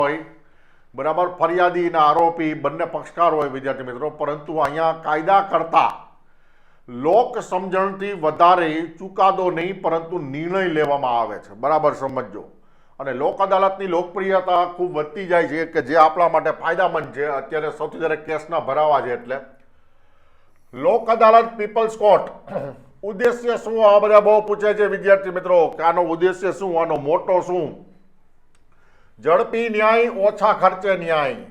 હોય બરાબર, ફરિયાદી અને આરોપી બંને પક્ષકાર હોય વિદ્યાર્થી મિત્રો, પરંતુ અહીંયા કાયદા કરતા લોક સમજણથી વધારે ચુકાદો નહીં પરંતુ નિર્ણય લેવામાં આવે છે, બરાબર સમજો. અને લોક અદાલતની લોકપ્રિયતા ખૂબ વધતી જાય છે કે જે આપણા માટે ફાયદામંદ છે. અત્યારે સૌથી વધારે કેસના ભરાવા છે એટલે લોક અદાલત, પીપલ્સ કોર્ટ. ઉદ્દેશ્ય શું? આ બધા બહુ પૂછે છે વિદ્યાર્થી મિત્રો કે આનો ઉદ્દેશ્ય શું, આનો મોટો શું? ઝડપી ન્યાય, ઓછા ખર્ચે ન્યાય,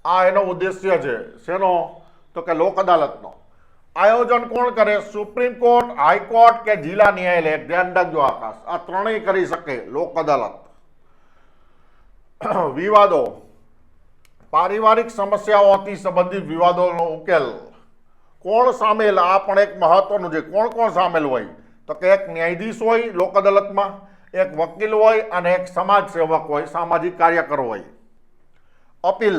આ એનો ઉદ્દેશ્ય છે. શેનો? તો કે લોક અદાલતનો. આયોજન કોણ કરે? સુપ્રીમ કોર્ટ, હાઈકોર્ટ કે જિલ્લા ન્યાયાલય. ધ્યાન રાખજો આકાશ, આ ત્રણેય કરી શકે લોક અદાલત. વિવાદો, પારિવારિક સમસ્યાઓથી સંબંધિત વિવાદોનો ઉકેલ. કોણ સામેલ? આ પણ એક મહત્વનું છે. કોણ કોણ સામેલ હોય? તો કે એક ન્યાયાધીશ હોય લોક અદાલતમાં, એક વકીલ હોય અને એક સમાજ સેવક હોય, સામાજિક કાર્યકર હોય. અપીલ,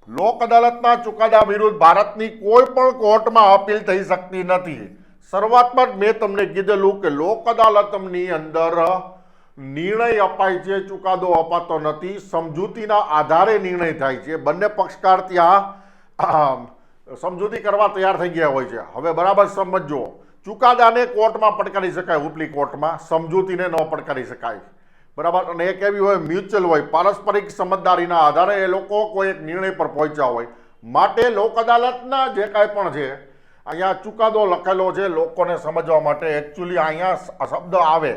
લોક અદાલતના ચુકાદા વિરુદ્ધ ભારતની કોઈ પણ કોર્ટમાં અપીલ થઈ શકતી નથી. શરૂઆતમાં જ મેં તમને કીધેલું કે લોક અદાલતની અંદર નિર્ણય અપાય છે, ચુકાદો અપાતો નથી. સમજૂતીના આધારે નિર્ણય થાય છે. બંને પક્ષકાર ત્યાં સમજૂતી કરવા તૈયાર થઈ ગયા હોય છે. હવે બરાબર સમજો, ચુકાદાને કોર્ટમાં પડકારી શકાય, ઉપલી કોર્ટમાં, સમજૂતીને ન પડકારી શકાય, બરાબર. અને એક એવી હોય મ્યુચ્યુઅલ હોય, પારસ્પરિક સમજદારીના આધારે એ લોકો કોઈ એક નિર્ણય પર પહોંચ્યા હોય. માટે લોક અદાલતના જે કાંઈ પણ છે અહીંયા ચુકાદો લખેલો છે લોકોને સમજવા માટે. એકચ્યુઅલી અહીંયા શબ્દ આવે